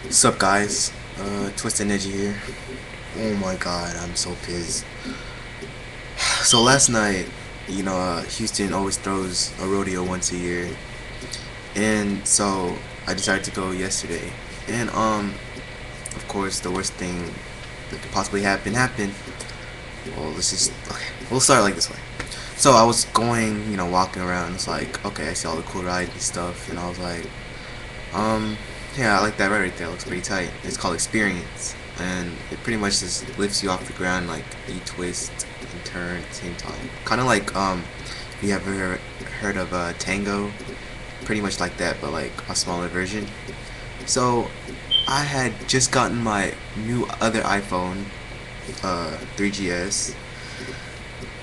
What's up, guys? Twisted Edgy here. Oh my god, I'm so pissed. So last night, Houston always throws a rodeo once a year, and so I decided to go yesterday. And of course, the worst thing that could possibly happened. Well, we'll start like this way. So I was going, walking around. It's like, okay, I see all the cool rides and stuff, and I was like, Um, yeah, I like that right there. It looks pretty tight. It's called Experience, and it pretty much just lifts you off the ground, like you twist and turn at the same time. Kind of like if you ever heard of Tango, pretty much like that, but like a smaller version. So I had just gotten my new other iPhone, 3GS,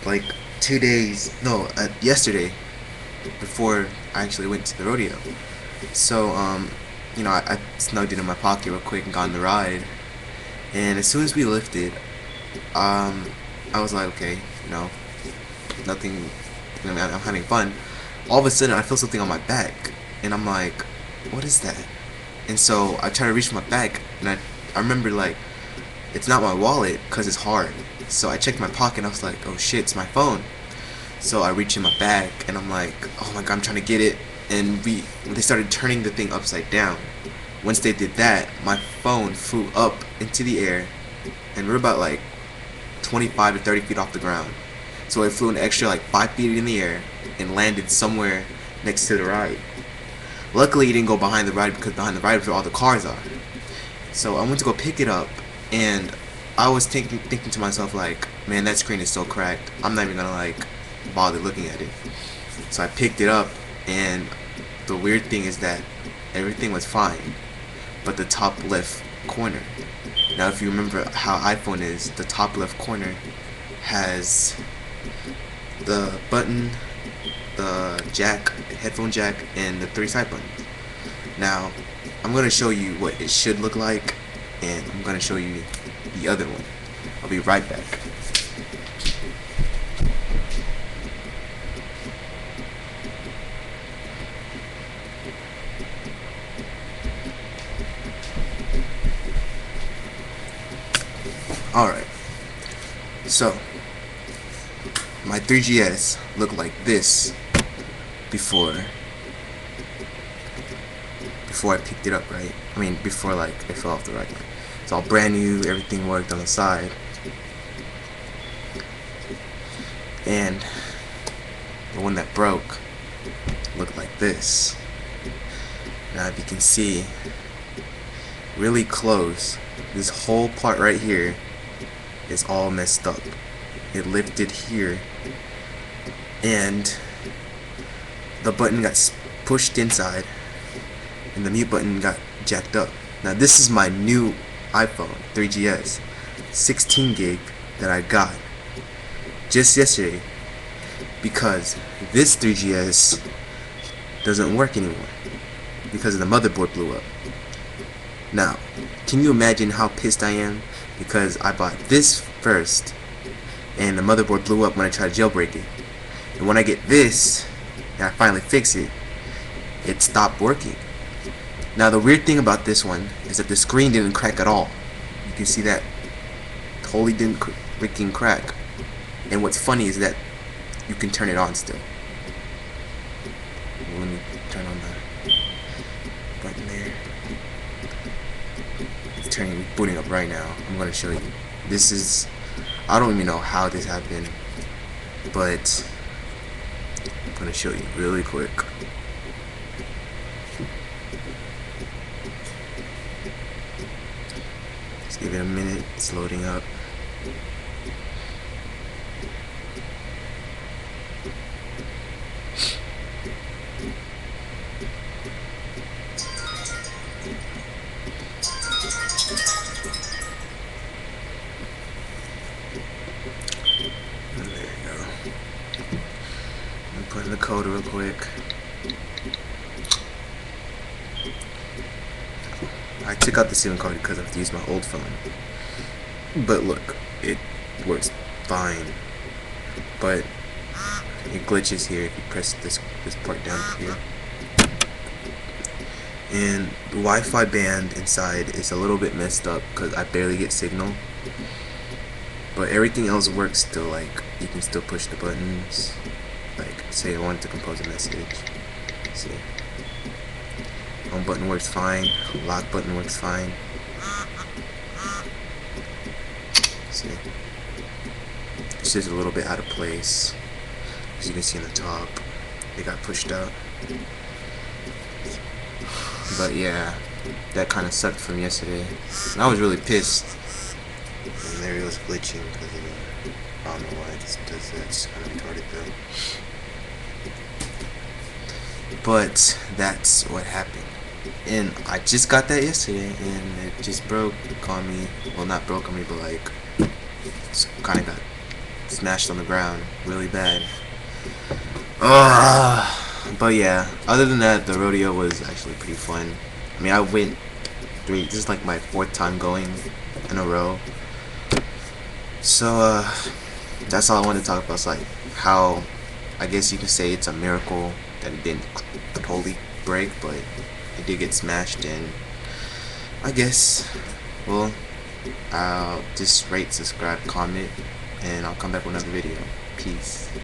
like 2 days, no, yesterday, before I actually went to the rodeo. So, I snugged it in my pocket real quick and got on the ride. And as soon as we lifted, I was like, okay, nothing, I'm having fun. All of a sudden, I feel something on my back. And I'm like, what is that? And so I try to reach my back, and I remember, like, it's not my wallet because it's hard. So I checked my pocket, and I was like, oh shit, it's my phone. So I reach in my bag, and I'm like, oh my god, I'm trying to get it. And they started turning the thing upside down. Once they did that, my phone flew up into the air, and we're about like 25 to 30 feet off the ground. So it flew an extra like 5 feet in the air and landed somewhere next to the ride. Luckily, it didn't go behind the ride because behind the ride is where all the cars are. So I went to go pick it up, and I was thinking to myself like, man, that screen is so cracked. I'm not even gonna like bother looking at it. So I picked it up, and the weird thing is that everything was fine, but the top left corner. Now, if you remember how iPhone is, the top left corner has the button, the jack, the headphone jack, and the 3 side buttons. Now, I'm going to show you what it should look like, and I'm going to show you the other one. I'll be right back. Alright, so my 3GS looked like this before I picked it up, right? I mean, before like it fell off the rack. It's all brand new, everything worked on the side. And the one that broke looked like this. Now, if you can see really close, this whole part right here is all messed up. It lifted here, and the button got pushed inside, and the mute button got jacked up. Now, this is my new iPhone 3GS 16 gig that I got just yesterday, because this 3GS doesn't work anymore because the motherboard blew up. Now, can you imagine how pissed I am? Because I bought this first, and the motherboard blew up when I tried to jailbreak it. And when I get this, and I finally fix it, it stopped working. Now, the weird thing about this one is that the screen didn't crack at all. You can see that totally didn't freaking crack. And what's funny is that you can turn it on still. Let me turn on the button there. It's booting up right now. I'm gonna show you. This is, I don't even know how this happened, but I'm gonna show you really quick. Just give it a minute. It's loading up. And there you go. I'm putting the code real quick. I took out the SIM card because I have to use my old phone. But look, it works fine. But it glitches here if you press this part down here. and the Wi-Fi band inside is a little bit messed up because I barely get signal. But everything else works still. Like you can still push the buttons. Like say I wanted to compose a message. See, home button works fine. Lock button works fine. See, it's just a little bit out of place. As you can see on the top, it got pushed out. But yeah, that kind of sucked from yesterday. And I was really pissed. And there it was glitching because I don't know why it just does that. It's kind of retarded though. But that's what happened. And I just got that yesterday, and it just broke on me. Well, not broke on me, but like, it's kind of got smashed on the ground really bad. But yeah, other than that, the rodeo was actually pretty fun. I mean, I went this is like my 4th time going in a row. So, that's all I wanted to talk about. It's like how, I guess you could say it's a miracle that it didn't totally break, but it did get smashed, and I guess, well, I'll just rate, subscribe, comment, and I'll come back with another video. Peace.